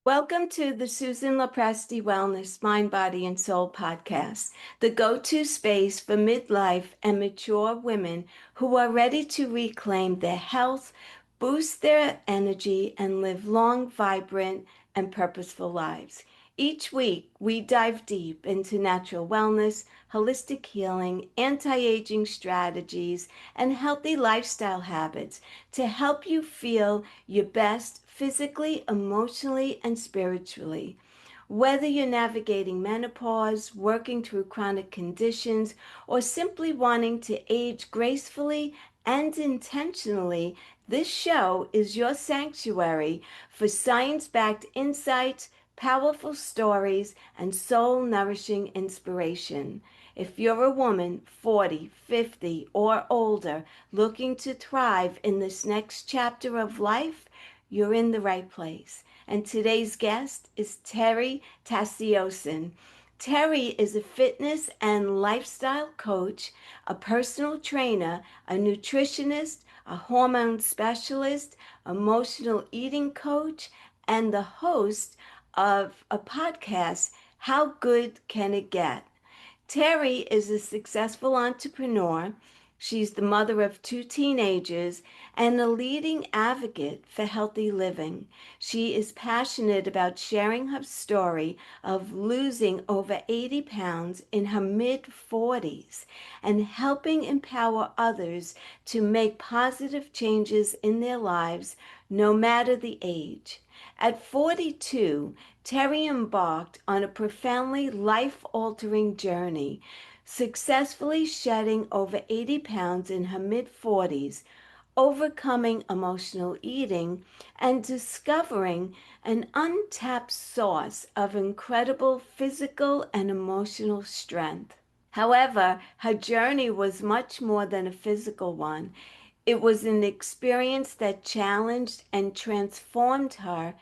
Welcome to the Susan LoPresti Wellness Mind, Body, and Soul podcast, the go-to space for midlife and mature women who are ready to reclaim their health, boost their energy, and live long, vibrant, and purposeful lives. Each week, we dive deep into natural wellness, holistic healing, anti-aging strategies, and healthy lifestyle habits to help you feel your best physically, emotionally, and spiritually. Whether you're navigating menopause, working through chronic conditions, or simply wanting to age gracefully and intentionally, this show is your sanctuary for science-backed insights, powerful stories, and soul-nourishing inspiration. If you're a woman 40, 50, or older looking to thrive in this next chapter of life, you're in the right place. And today's guest is Terry Tateossian. Terry is a fitness and lifestyle coach, a personal trainer, a nutritionist, a hormone specialist, emotional eating coach, and the host of a podcast, How Good Can It Get? Terry is a successful entrepreneur. She's the mother of two teenagers and a leading advocate for healthy living. She is passionate about sharing her story of losing over 80 pounds in her mid-40s and helping empower others to make positive changes in their lives, no matter the age. At 42, Terry embarked on a profoundly life-altering journey, successfully shedding over 80 pounds in her mid-40s, overcoming emotional eating, and discovering an untapped source of incredible physical and emotional strength. However, her journey was much more than a physical one. It was an experience that challenged and transformed her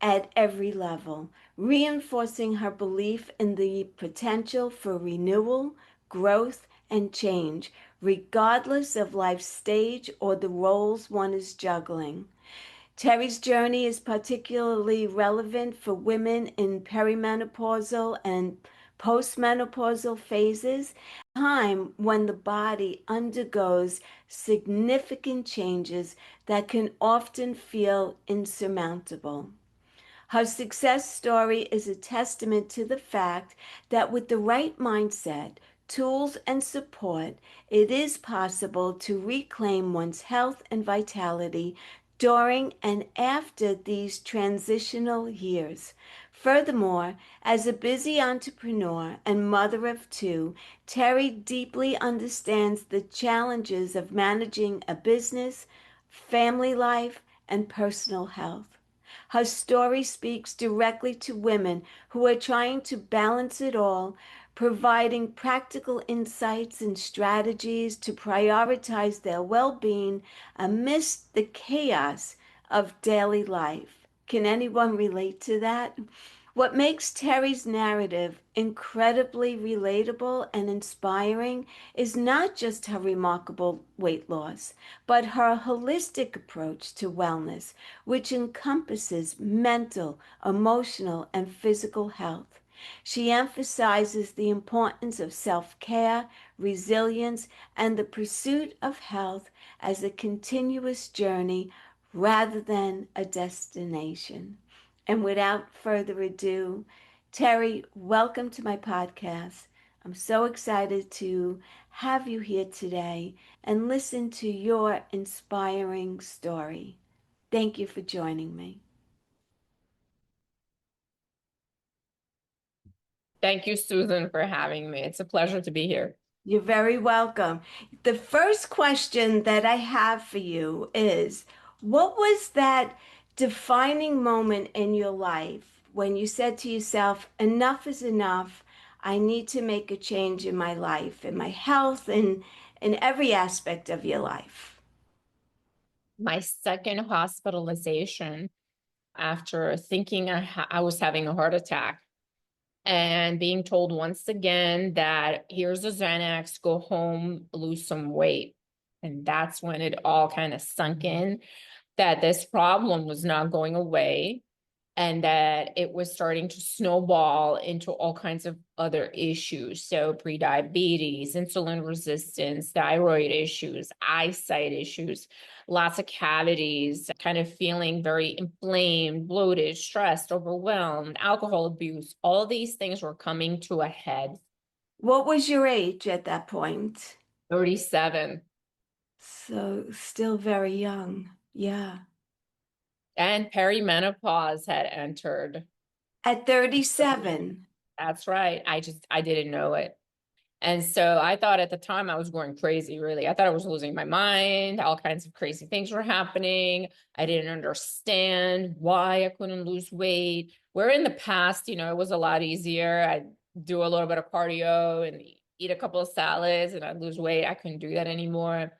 at every level, reinforcing her belief in the potential for renewal, growth, and change, regardless of life's stage or the roles one is juggling. Terry's journey is particularly relevant for women in perimenopausal and postmenopausal phases, a time when the body undergoes significant changes that can often feel insurmountable. Her success story is a testament to the fact that with the right mindset, tools, and support, it is possible to reclaim one's health and vitality during and after these transitional years. Furthermore, as a busy entrepreneur and mother of two, Terry deeply understands the challenges of managing a business, family life, and personal health. Her story speaks directly to women who are trying to balance it all, providing practical insights and strategies to prioritize their well-being amidst the chaos of daily life. Can anyone relate to that? What makes Terry's narrative incredibly relatable and inspiring is not just her remarkable weight loss, but her holistic approach to wellness, which encompasses mental, emotional, and physical health. She emphasizes the importance of self-care, resilience, and the pursuit of health as a continuous journey rather than a destination. And without further ado, Terry, welcome to my podcast. I'm so excited to have you here today and listen to your inspiring story. Thank you for joining me. Thank you, Susan, for having me. It's a pleasure to be here. You're very welcome. The first question that I have for you is, what was that defining moment in your life when you said to yourself, enough is enough. I need to make a change in my life, in my health, and in every aspect of your life? My second hospitalization after thinking I was having a heart attack and being told once again that here's a Xanax, go home, lose some weight. And that's when it all kind of sunk in that this problem was not going away and that it was starting to snowball into all kinds of other issues. So prediabetes, insulin resistance, thyroid issues, eyesight issues, lots of cavities, kind of feeling very inflamed, bloated, stressed, overwhelmed, alcohol abuse. All these things were coming to a head. What was your age at that point? 37. So still very young. Yeah. And perimenopause had entered. At 37. That's right. I didn't know it. And so I thought at the time I was going crazy, really. I thought I was losing my mind. All kinds of crazy things were happening. I didn't understand why I couldn't lose weight. Where in the past, it was a lot easier. I'd do a little bit of cardio and eat a couple of salads and I'd lose weight. I couldn't do that anymore.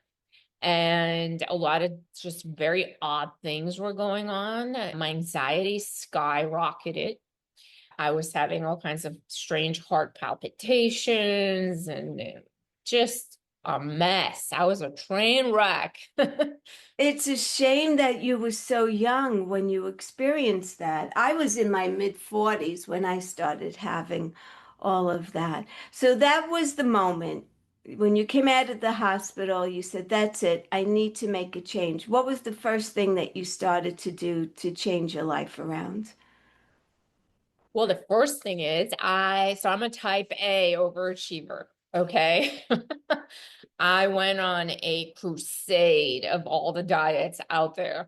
And a lot of just very odd things were going on. My anxiety skyrocketed. I was having all kinds of strange heart palpitations and just a mess. I was a train wreck. It's a shame that you were so young when you experienced that. I was in my mid-40s when I started having all of that. So that was the moment when you came out of the hospital, you said, "That's it. I need to make a change." What was the first thing that you started to do to change your life around? Well, the first thing is so I'm a type A overachiever. Okay. I went on a crusade of all the diets out there.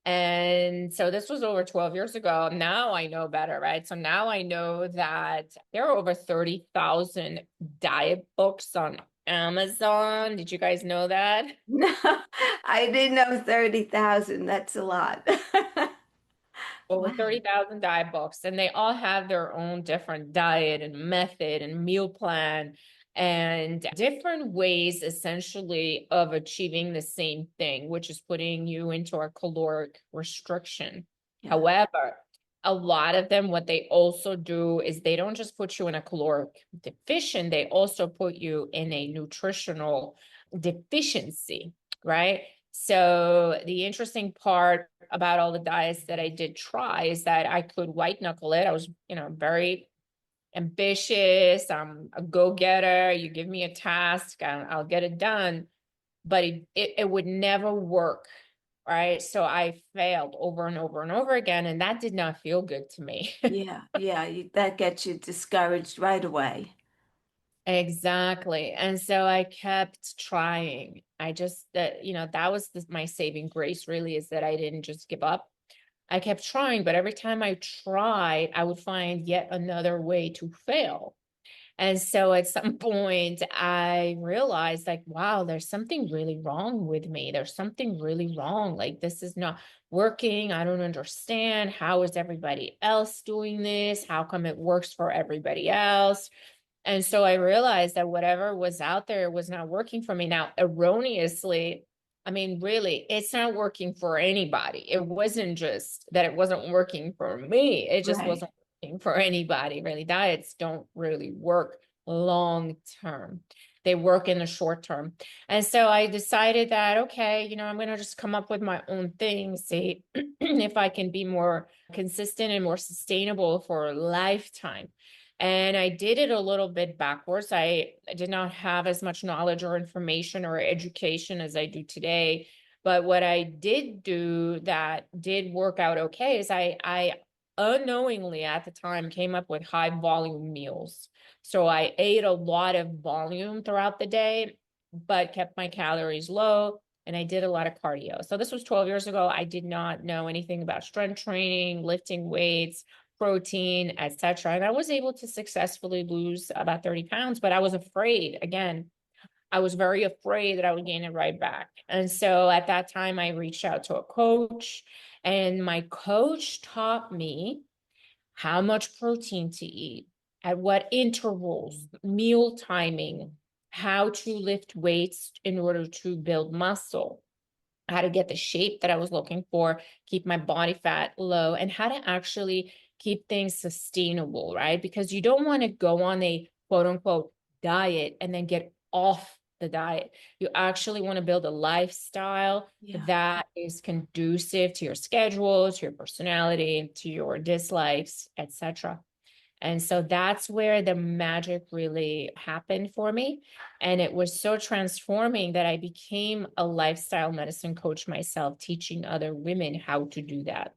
And so this was over 12 years ago. Now I know better, right? So now I know that there are over 30,000 diet books on Amazon. Did you guys know that? No, I didn't know 30,000. That's a lot. Over Wow. 30,000 diet books, and they all have their own different diet and method and meal plan and different ways essentially of achieving the same thing, which is putting you into a caloric restriction. Yeah. However, a lot of them, what they also do is they don't just put you in a caloric deficient, they also put you in a nutritional deficiency, right? So the interesting part about all the diets that I did try is that I could white knuckle it. I was, very ambitious. I'm a go-getter. You give me a task, I'll get it done. But it would never work, right? So I failed over and over and over again, and that did not feel good to me. Yeah. Yeah. That gets you discouraged right away. Exactly. And so I kept trying. I just that was my saving grace really, is that I didn't just give up. I kept trying, but every time I tried, I would find yet another way to fail. And so at some point, I realized, like, wow, there's something really wrong with me. There's something really wrong. Like, this is not working. I don't understand. How is everybody else doing this? How come it works for everybody else? And so I realized that whatever was out there was not working for me. Now, erroneously, I mean, really, it's not working for anybody. It wasn't just that it wasn't working for me. It just Right. wasn't working for anybody, really. Diets don't really work long term. They work in the short term. And so I decided that, okay, I'm going to just come up with my own thing, see if I can be more consistent and more sustainable for a lifetime. And I did it a little bit backwards. I did not have as much knowledge or information or education as I do today. But what I did do that did work out okay is I unknowingly at the time came up with high volume meals. So I ate a lot of volume throughout the day, but kept my calories low. And I did a lot of cardio. So this was 12 years ago. I did not know anything about strength training, lifting weights, protein, etc. And I was able to successfully lose about 30 pounds, but I was afraid. Again, I was very afraid that I would gain it right back. And so at that time, I reached out to a coach, and my coach taught me how much protein to eat, at what intervals, meal timing, how to lift weights in order to build muscle, how to get the shape that I was looking for, keep my body fat low, and how to actually keep things sustainable, right? Because you don't want to go on a quote unquote diet and then get off the diet. You actually want to build a lifestyle Yeah. that is conducive to your schedule, to your personality, to your dislikes, etc. And so that's where the magic really happened for me. And it was so transforming that I became a lifestyle medicine coach myself, teaching other women how to do that.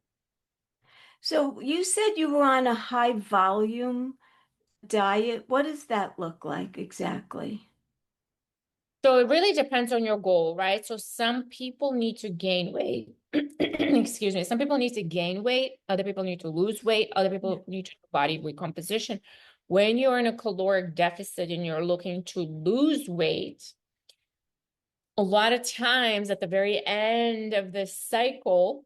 So you said you were on a high volume diet. What does that look like exactly? So it really depends on your goal, right? So some people need to gain weight. Excuse me. Some people need to gain weight. Other people need to lose weight. Other Yeah. people need to do body recomposition. When you're in a caloric deficit and you're looking to lose weight, a lot of times at the very end of this cycle,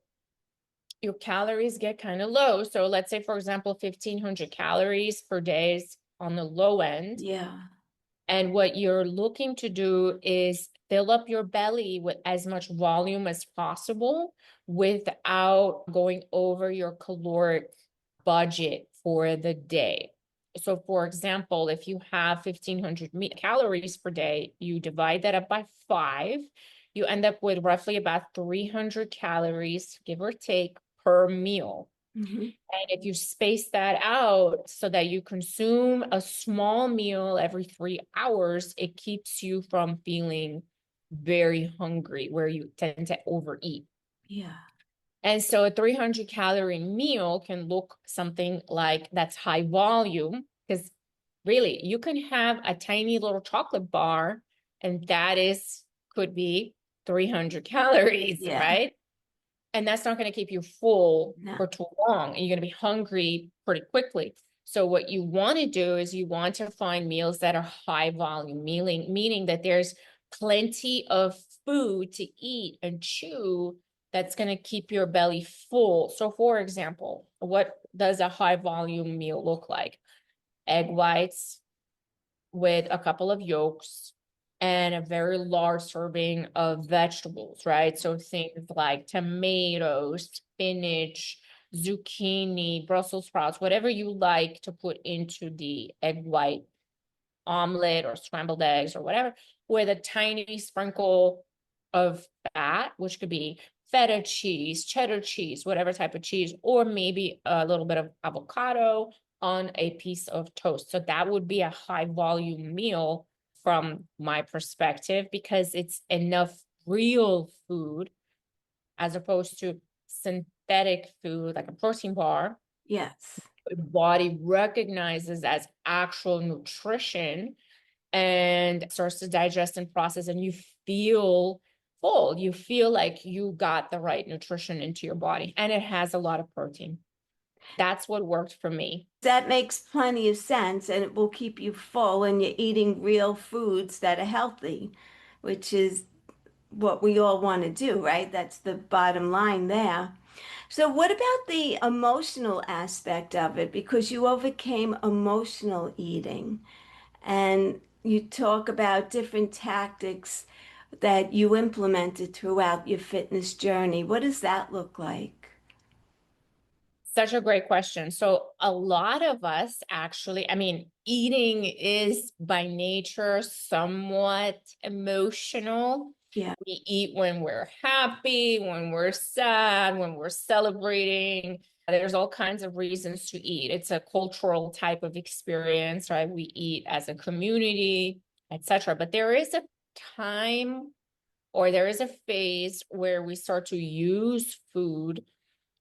your calories get kind of low. So let's say, for example, 1,500 calories per day is on the low end. Yeah. And what you're looking to do is fill up your belly with as much volume as possible without going over your caloric budget for the day. So, for example, if you have 1,500 calories per day, you divide that up by 5, you end up with roughly about 300 calories, give or take, per meal. Hmm. And if you space that out so that you consume a small meal every 3 hours, it keeps you from feeling very hungry, where you tend to overeat. Yeah. And so a 300-calorie meal can look something like that's high volume, because really you can have a tiny little chocolate bar and could be 300 calories, Yeah. right? And that's not going to keep you full No. for too long. And you're going to be hungry pretty quickly. So what you want to do is you want to find meals that are high volume, meaning that there's plenty of food to eat and chew that's going to keep your belly full. So for example, what does a high volume meal look like? Egg whites with a couple of yolks and a very large serving of vegetables, right? So things like tomatoes, spinach, zucchini, Brussels sprouts, whatever you like to put into the egg white omelet or scrambled eggs or whatever, with a tiny sprinkle of fat, which could be feta cheese, cheddar cheese, whatever type of cheese, or maybe a little bit of avocado on a piece of toast. So that would be a high volume meal from my perspective, because it's enough real food as opposed to synthetic food like a protein bar. Yes. The body recognizes as actual nutrition and starts to digest and process, and you feel full. You feel like you got the right nutrition into your body, and it has a lot of protein. That's what worked for me. That makes plenty of sense, and it will keep you full, and you're eating real foods that are healthy, which is what we all want to do, right? That's the bottom line there. So, what about the emotional aspect of it? Because you overcame emotional eating, and you talk about different tactics that you implemented throughout your fitness journey. What does that look like? Such a great question. So a lot of us actually, I mean, eating is by nature somewhat emotional. Yeah. We eat when we're happy, when we're sad, when we're celebrating. There's all kinds of reasons to eat. It's a cultural type of experience, right? We eat as a community, etc. But there is a time, or there is a phase where we start to use food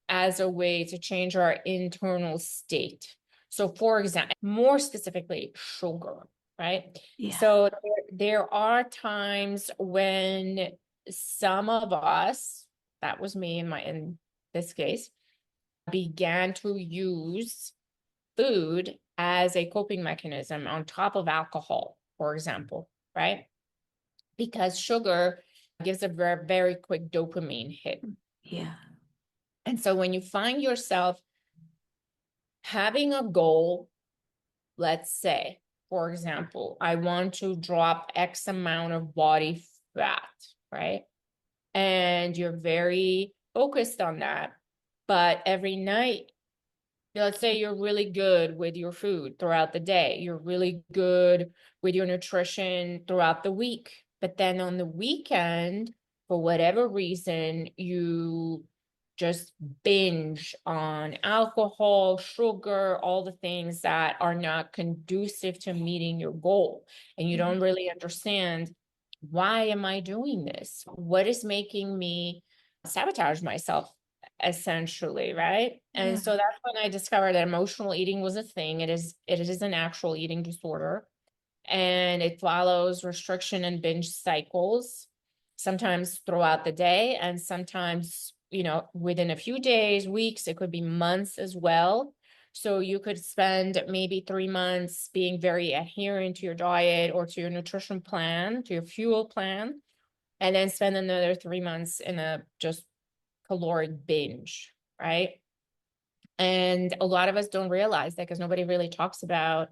as a way to change our internal state. So, for example, more specifically, sugar, right? Yeah. So, there are times when some of us, that was me in this case, began to use food as a coping mechanism on top of alcohol, for example, right? Because sugar gives a very, very quick dopamine hit. Yeah. And so when you find yourself having a goal, let's say, for example, I want to drop X amount of body fat, right? And you're very focused on that. But every night, let's say you're really good with your food throughout the day, you're really good with your nutrition throughout the week. But then on the weekend, for whatever reason, you just binge on alcohol, sugar, all the things that are not conducive to meeting your goal. And you don't really understand, why am I doing this? What is making me sabotage myself, essentially, right? And Yeah. so that's when I discovered that emotional eating was a thing. It is an actual eating disorder, and it follows restriction and binge cycles, sometimes throughout the day, and sometimes, within a few days, weeks, it could be months as well. So you could spend maybe 3 months being very adherent to your diet or to your nutrition plan, to your fuel plan, and then spend another 3 months in a just caloric binge, right? And a lot of us don't realize that because nobody really talks about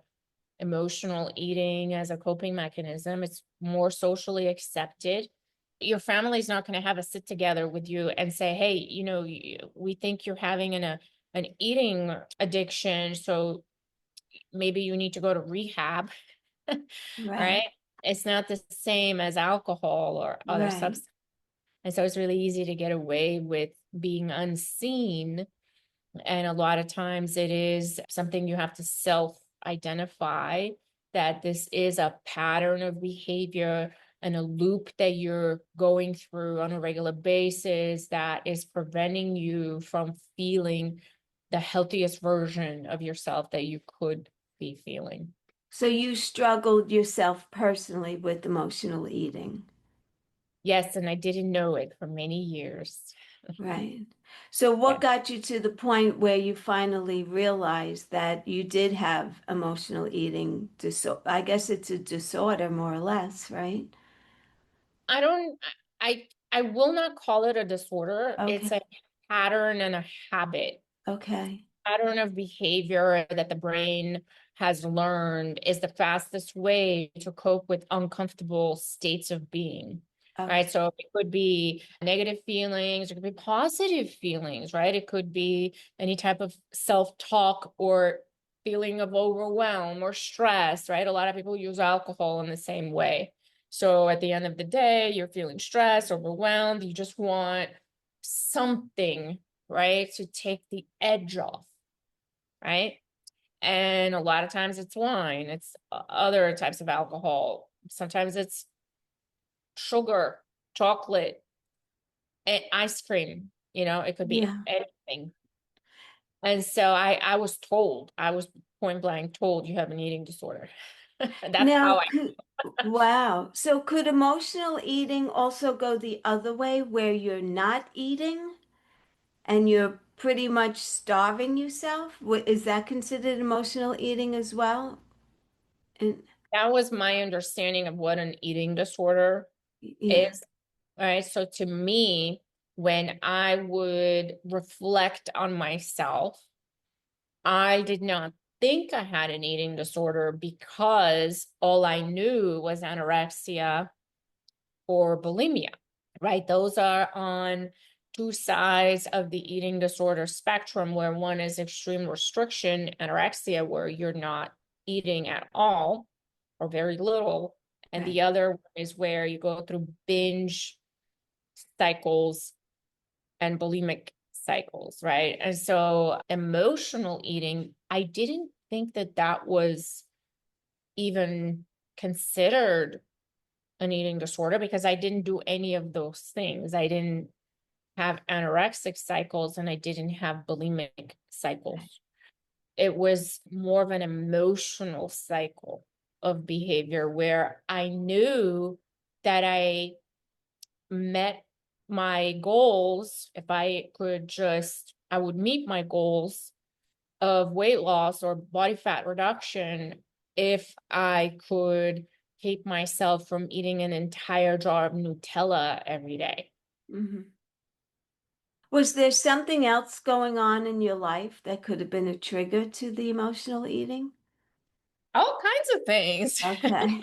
emotional eating as a coping mechanism. It's more socially accepted. Your family's not going to have a sit together with you and say, hey, we think you're having an eating addiction, so maybe you need to go to rehab, Right. right? It's not the same as alcohol or other Right. substances. And so it's really easy to get away with being unseen, and a lot of times it is something you have to self-identify, that this is a pattern of behavior and a loop that you're going through on a regular basis that is preventing you from feeling the healthiest version of yourself that you could be feeling. So you struggled yourself personally with emotional eating. Yes, and I didn't know it for many years. Right. So Yeah. what got you to the point where you finally realized that you did have emotional eating disorder? I guess it's a disorder more or less, right? I don't, I will not call it a disorder. Okay. It's a pattern and a habit. Okay. Pattern of behavior that the brain has learned is the fastest way to cope with uncomfortable states of being, Okay. right? So it could be negative feelings, it could be positive feelings, right? It could be any type of self-talk or feeling of overwhelm or stress, right? A lot of people use alcohol in the same way. So at the end of the day, you're feeling stressed, overwhelmed, you just want something, right, to take the edge off, right? And a lot of times it's wine, it's other types of alcohol. Sometimes it's sugar, chocolate, ice cream, it could be Yeah. anything. And so I was told, I was point blank told, you have an eating disorder. That's Now, how I, wow. So could emotional eating also go the other way where you're not eating and you're pretty much starving yourself? Is that considered emotional eating as well? And that was my understanding of what an eating disorder yeah. is. All right. So to me, when I would reflect on myself, I did not think I had an eating disorder because all I knew was anorexia or bulimia, right? Those are on two sides of the eating disorder spectrum, where one is extreme restriction, anorexia, where you're not eating at all or very little. And Right. the other one is where you go through binge cycles and bulimic cycles, right? And so emotional eating, I didn't think that that was even considered an eating disorder because I didn't do any of those things. I didn't have anorexic cycles and I didn't have bulimic cycles. It was more of an emotional cycle of behavior where I knew that I met my goals. If I could just, I would meet my goals of weight loss or body fat reduction if I could keep myself from eating an entire jar of Nutella every day. Hmm. Was there something else going on in your life that could have been a trigger to the emotional eating? All kinds of things. Okay.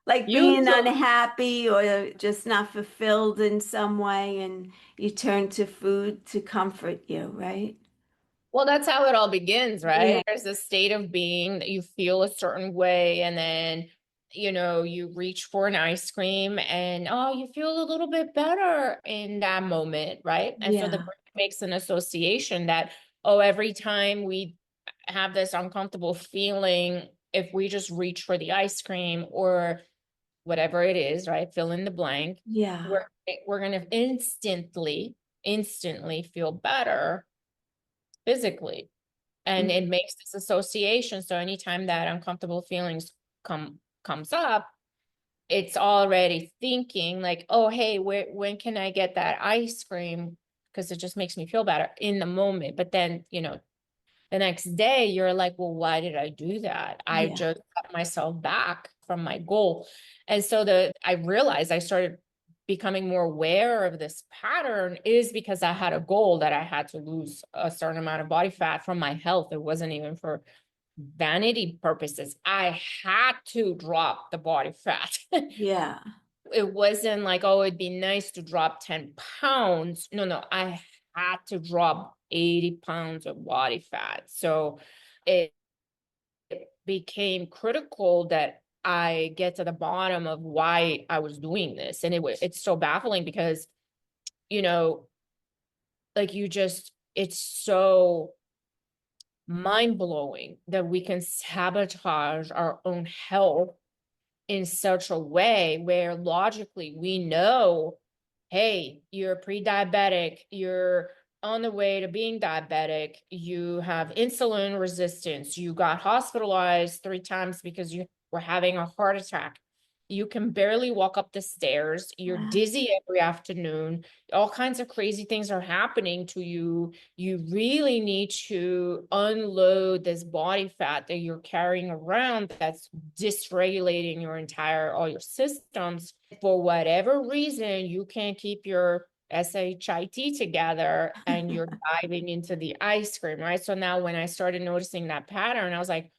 Like being Usually, unhappy or just not fulfilled in some way, and you turn to food to comfort you, right? well, that's how it all begins, Yeah. right? There's a state of being that you feel a certain way, and then you reach for an ice cream and oh, you feel a little bit better in that moment, right? And so the Yeah. brain makes an association that, oh, every time we have this uncomfortable feeling, if we just reach for the ice cream or whatever it is, right? Fill in the blank. Yeah. We're gonna instantly feel better physically. And it Mm. makes this association. So anytime that uncomfortable feelings comes up, it's already thinking like, oh, hey, when can I get that ice cream? Because it just makes me feel better in the moment. But then, the next day you're like, well, why did I do that? I Yeah. just got myself back from my goal. And so I realized I started becoming more aware of this pattern is because I had a goal that I had to lose a certain amount of body fat from my health. It wasn't even for vanity purposes. I had to drop the body fat. Yeah. It wasn't like, oh, it'd be nice to drop 10 pounds. No, I had to drop 80 pounds of body fat. So it became critical that I get to the bottom of why I was doing this. And it's so baffling because, you know, like it's so mind blowing that we can sabotage our own health in such a way where logically we know, hey, you're pre-diabetic, you're on the way to being diabetic, you have insulin resistance, you got hospitalized 3 times because you were having a heart attack. You can barely walk up the stairs. You're Wow. dizzy every afternoon. All kinds of crazy things are happening to you. You really need to unload this body fat that you're carrying around that's dysregulating all your systems. For whatever reason, you can't keep your SHIT together and you're diving into the ice cream, right? So now when I started noticing that pattern, I was like,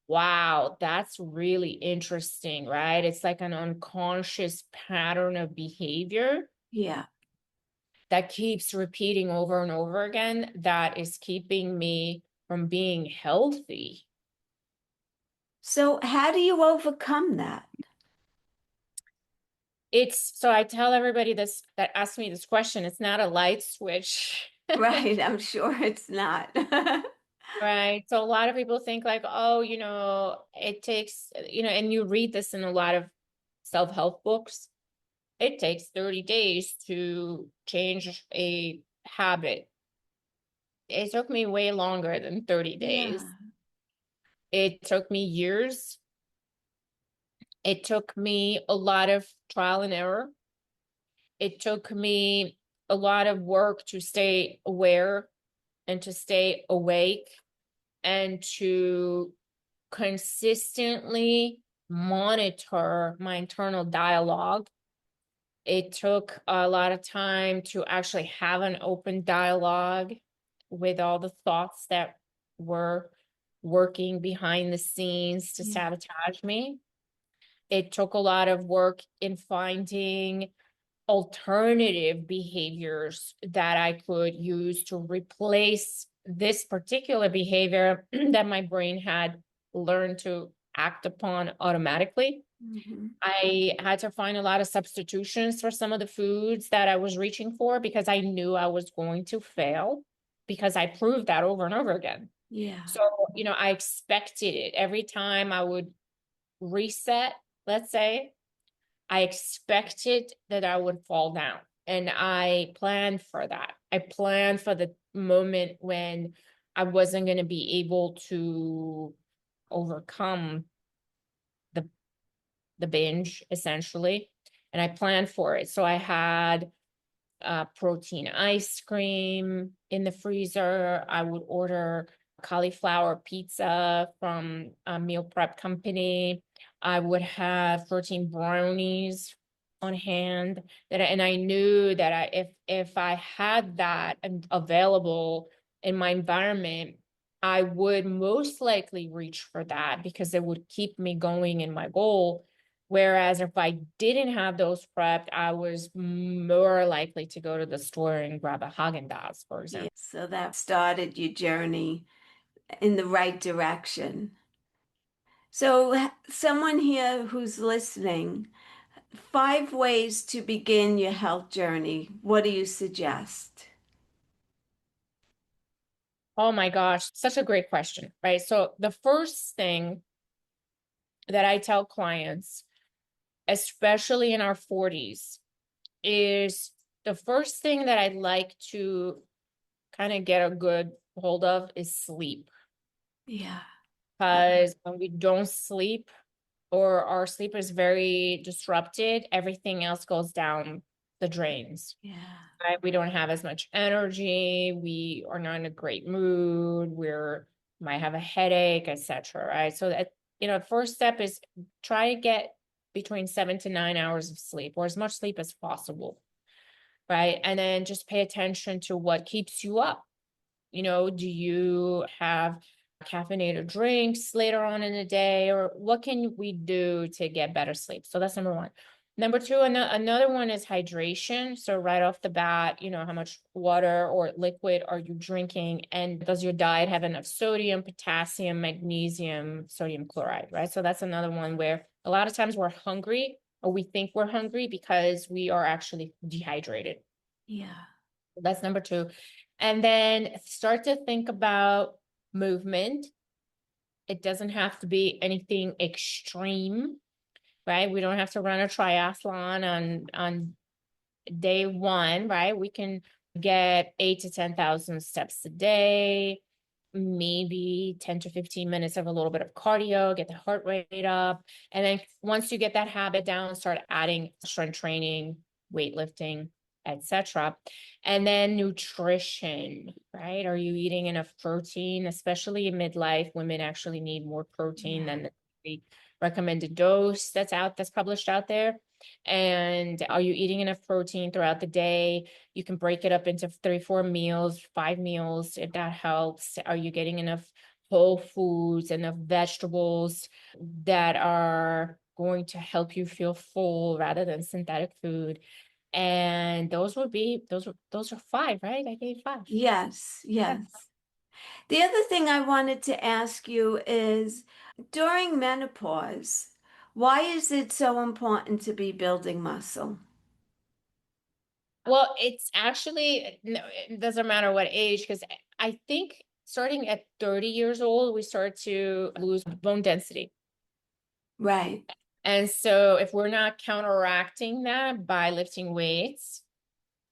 wow, that's really interesting, right? It's like an unconscious pattern of behavior Yeah. that keeps repeating over and over again that is keeping me from being healthy. So how do you overcome that? It's so I tell everybody this that asks me this question, it's not a light switch. Right. I'm sure it's not. Right. So a lot of people think like, oh, it takes, and you read this in a lot of self-help books. It takes 30 days to change a habit. It took me way longer than 30 days. Yeah. It took me years. It took me a lot of trial and error. It took me a lot of work to stay aware and to stay awake and to consistently monitor my internal dialogue. It took a lot of time to actually have an open dialogue with all the thoughts that were working behind the scenes to Yeah. sabotage me. It took a lot of work in finding alternative behaviors that I could use to replace this particular behavior that my brain had learned to act upon automatically. Hmm. I had to find a lot of substitutions for some of the foods that I was reaching for because I knew I was going to fail because I proved that over and over again. Yeah. So, I expected it every time I would reset, let's say, I expected that I would fall down. And I planned for that. I planned for the moment when I wasn't going to be able to overcome the binge essentially. And I planned for it. So I had protein ice cream in the freezer. I would order cauliflower pizza from a meal prep company. I would have protein brownies on hand and I knew that if I had that available in my environment, I would most likely reach for that because it would keep me going in my goal. Whereas if I didn't have those prepped, I was more likely to go to the store and grab a Haagen-Dazs, for Yeah. example. So that started your journey in the right direction. So, someone here who's listening, 5 ways to begin your health journey. What do you suggest? Oh my gosh, such a great question, right? So the first thing that I tell clients, especially in our 40s, is the first thing that I'd like to kind of get a good hold of is sleep. Yeah. Because when we don't sleep or our sleep is very disrupted, everything else goes down the drains. Yeah. Right? We don't have as much energy. We are not in a great mood. We're might have a headache, etc. Right. So that, first step is try to get between 7 to 9 hours of sleep or as much sleep as possible. Right. And then just pay attention to what keeps you up. Do you have caffeinated drinks later on in the day, or what can we do to get better sleep? So that's number one. Number two, another one is hydration. So right off the bat, how much water or liquid are you drinking? And does your diet have enough sodium, potassium, magnesium, sodium chloride, right? So that's another one where a lot of times we're hungry or we think we're hungry because we are actually dehydrated. Yeah. That's number two. And then start to think about movement. It doesn't have to be anything extreme, right? We don't have to run a triathlon on day one, right? We can get 8 to 10,000 steps a day, maybe 10 to 15 minutes of a little bit of cardio, get the heart rate up. And then once you get that habit down, start adding strength training, weightlifting, etc. And then nutrition, right? Are you eating enough protein? Especially in midlife, women actually need more protein Yeah. than the recommended dose that's published out there. And are you eating enough protein throughout the day? You can break it up into 3, 4 meals, 5 meals, if that helps. Are you getting enough whole foods, enough vegetables that are going to help you feel full rather than synthetic food? And those are five, right? I gave five. Yes. Yeah. Yes. The other thing I wanted to ask you is during menopause, why is it so important to be building muscle? Well, it's actually, no, it doesn't matter what age, because I think starting at 30 years old, we start to lose bone density. Right. And so if we're not counteracting that by lifting weights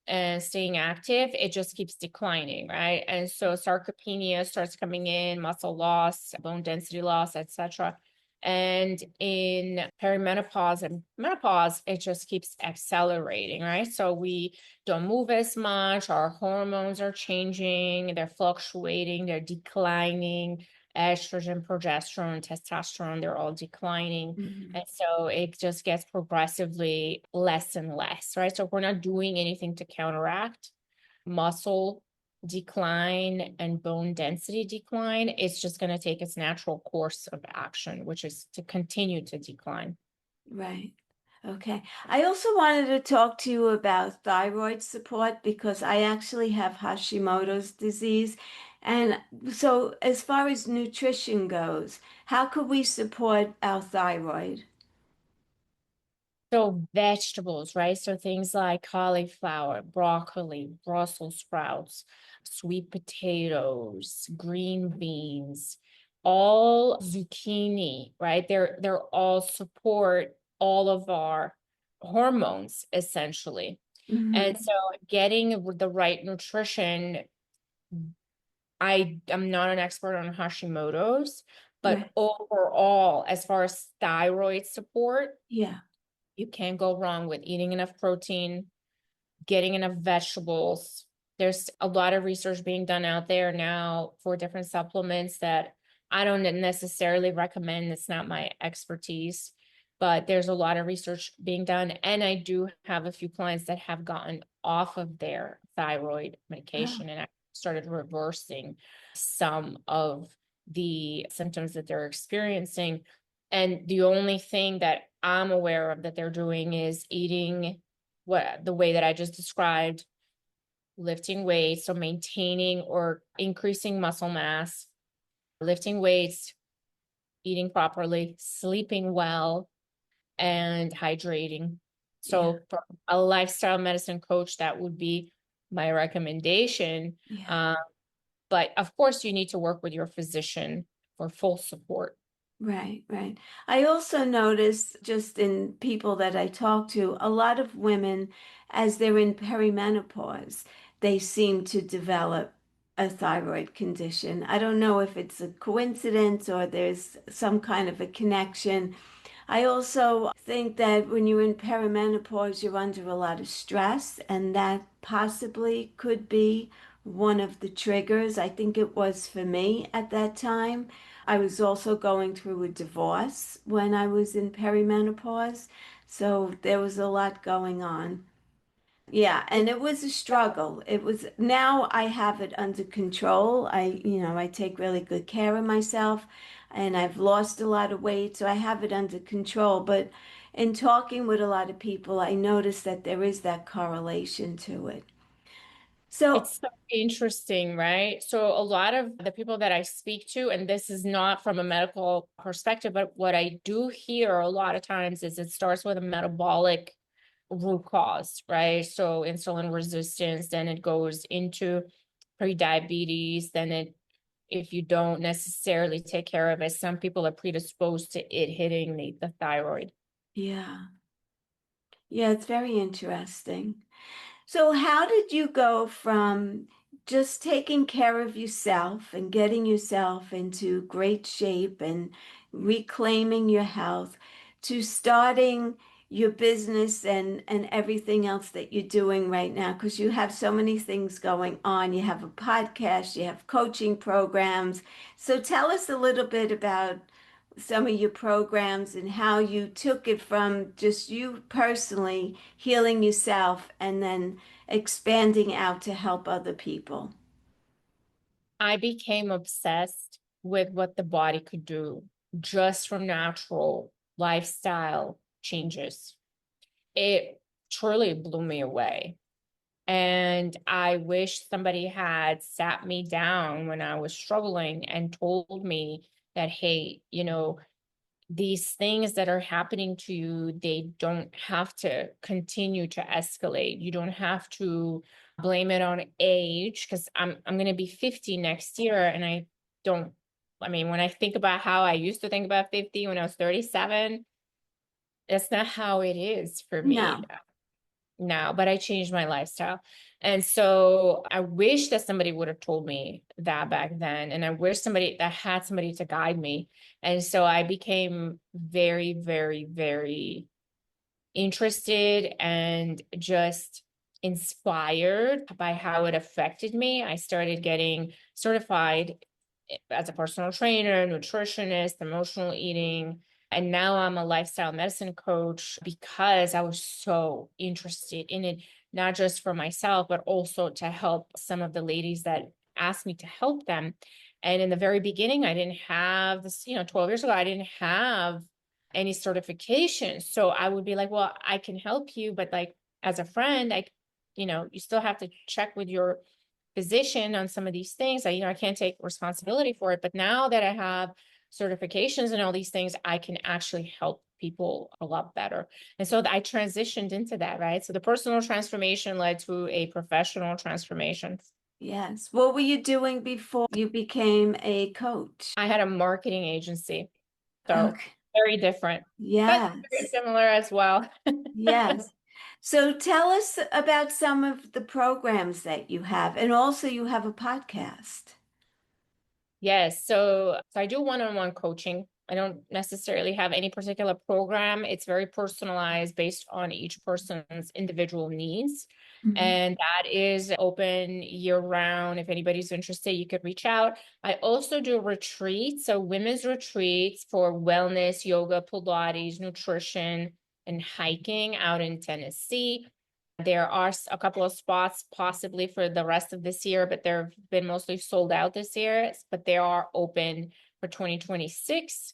and staying active, it just keeps declining, right? And so sarcopenia starts coming in, muscle loss, bone density loss, etc. And in perimenopause and menopause, it just keeps accelerating, right? So we don't move as much, our hormones are changing, they're fluctuating, they're declining. Estrogen, progesterone, testosterone, they're all declining. Mhm. And so it just gets progressively less and less, right? So if we're not doing anything to counteract muscle decline and bone density decline, it's just going to take its natural course of action, which is to continue to decline. Right. Okay. I also wanted to talk to you about thyroid support because I actually have Hashimoto's disease. And so, as far as nutrition goes, how could we support our thyroid? So vegetables, right? So things like cauliflower, broccoli, Brussels sprouts, sweet potatoes, green beans, all zucchini, right? They're all support all of our hormones essentially. And Hmm. so getting the right nutrition, I am not an expert on Hashimoto's, but Right. overall, as far as thyroid support, Yeah. you can't go wrong with eating enough protein, getting enough vegetables. There's a lot of research being done out there now for different supplements that I don't necessarily recommend. It's not my expertise, but there's a lot of research being done. And I do have a few clients that have gotten off of their thyroid Oh, medication and I started reversing some of the symptoms that they're experiencing. And the only thing that I'm aware of that they're doing is eating the way that I just described, lifting weights, so maintaining or increasing muscle mass, lifting weights, eating properly, sleeping well, and hydrating. Yeah. So for a lifestyle medicine coach, that would be my recommendation. Yeah. But of course, you need to work with your physician for full support. Right, right. I also notice just in people that I talk to, a lot of women, as they're in perimenopause, they seem to develop a thyroid condition. I don't know if it's a coincidence or there's some kind of a connection. I also think that when you're in perimenopause, you're under a lot of stress, and that possibly could be one of the triggers. I think it was for me at that time. I was also going through a divorce when I was in perimenopause, so there was a lot going on. Yeah, and it was a struggle. It was, now I have it under control. I take really good care of myself and I've lost a lot of weight, so I have it under control. But in talking with a lot of people, I noticed that there is that correlation to it. So, It's so interesting, right? So a lot of the people that I speak to, and this is not from a medical perspective, but what I do hear a lot of times is it starts with a metabolic root cause, right? So insulin resistance, then it goes into pre-diabetes, then if you don't necessarily take care of it, some people are predisposed to it hitting the thyroid. yeah, yeah, it's very interesting. So, how did you go from just taking care of yourself and getting yourself into great shape and reclaiming your health to starting your business and everything else that you're doing right now? Because you have so many things going on. You have a podcast, you have coaching programs. So, tell us a little bit about some of your programs and how you took it from just you personally healing yourself and then expanding out to help other people. I became obsessed with what the body could do just from natural lifestyle changes. It truly blew me away. And I wish somebody had sat me down when I was struggling and told me that, hey, these things that are happening to you, they don't have to continue to escalate. You don't have to blame it on age, because I'm going to be 50 next year, and don't I mean, when I think about how I used to think about 50 when I was 37, that's not how it is for me No, now, but I changed my lifestyle. And so I wish that somebody would have told me that back then. And I wish somebody that had somebody to guide me. And so I became very, very, very interested and just inspired by how it affected me. I started getting certified as a personal trainer, nutritionist, emotional eating. And now I'm a lifestyle medicine coach because I was so interested in it, not just for myself, but also to help some of the ladies that asked me to help them. And in the very beginning, I didn't have this, 12 years ago, I didn't have any certification. So I would be like, well, I can help you, but like as a friend, you still have to check with your physician on some of these things. I can't take responsibility for it. But now that I have certifications and all these things, I can actually help people a lot better. And so I transitioned into that, right? So the personal transformation led to a professional transformation. yes. What were you doing before you became a coach? I had a marketing agency, so Okay. very different, but very Yes. similar as well. Yes. So tell us about some of the programs that you have, and also you have a podcast. Yes. So I do one-on-one coaching. I don't necessarily have any particular program. It's very personalized based on each person's individual needs. Mhm. And that is open year round. If anybody's interested, you could reach out. I also do retreats, so women's retreats for wellness, yoga, Pilates, nutrition, and hiking out in Tennessee. There are a couple of spots possibly for the rest of this year, but they've been mostly sold out this year, but they are open for 2026.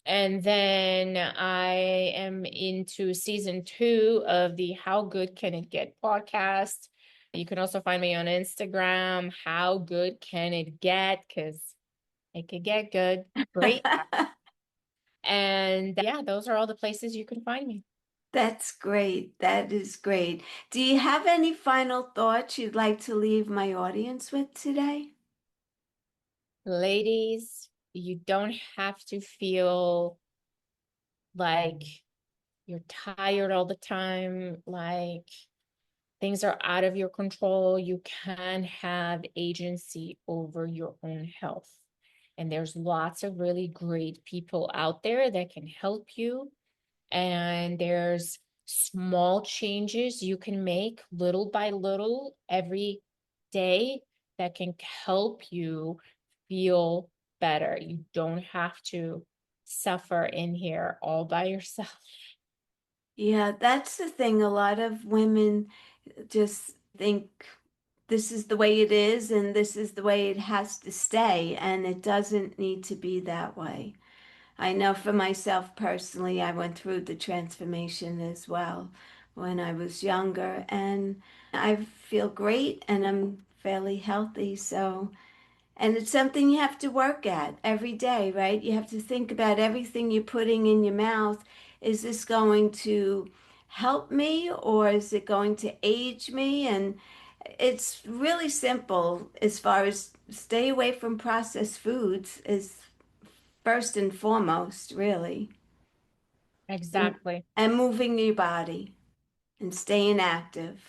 And then I am into season 2 of the How Good Can It Get podcast. You can also find me on Instagram, How Good Can It Get? Because it could get good. Great. And yeah, those are all the places you can find me. That's great. That is great. Do you have any final thoughts you'd like to leave my audience with today? Ladies, you don't have to feel like you're tired all the time, like things are out of your control. You can have agency over your own health. And there's lots of really great people out there that can help you. And there's small changes you can make little by little every day that can help you feel better. You don't have to suffer in here all by yourself. Yeah, that's the thing. A lot of women just think this is the way it is and this is the way it has to stay, and it doesn't need to be that way. I know for myself personally, I went through the transformation as well when I was younger, and I feel great and I'm fairly healthy. So, and it's something you have to work at every day, right? You have to think about everything you're putting in your mouth. Is this going to help me or is it going to age me? And it's really simple as far as stay away from processed foods is first and foremost, really. And, Exactly. and moving your body and staying active.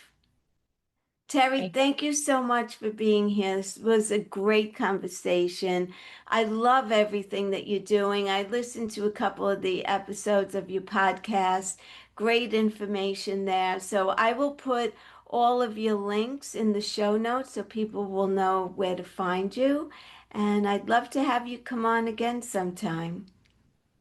Terry, thank you so much for being here. This was a great conversation. I love everything that you're doing. I listened to a couple of the episodes of your podcast. Great information there. So I will put all of your links in the show notes so people will know where to find you. And I'd love to have you come on again sometime.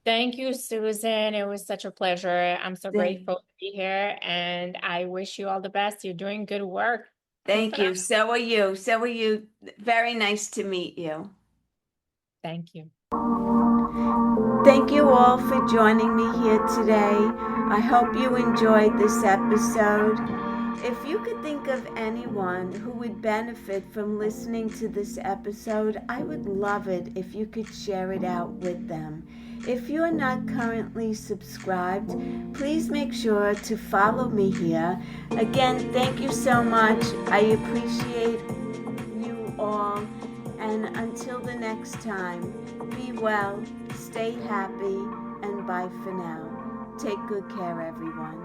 Thank you, Susan. It was such a pleasure. I'm so grateful to be here, and I wish you all the best. You're doing good work. Keep Thank it up. you. So are you. So are you. Very nice to meet you. Thank you. Thank you all for joining me here today. I hope you enjoyed this episode. If you could think of anyone who would benefit from listening to this episode, I would love it if you could share it out with them. If you're not currently subscribed, please make sure to follow me here. Again, thank you so much. I appreciate you all. And until the next time, be well, stay happy, and bye for now. Take good care, everyone.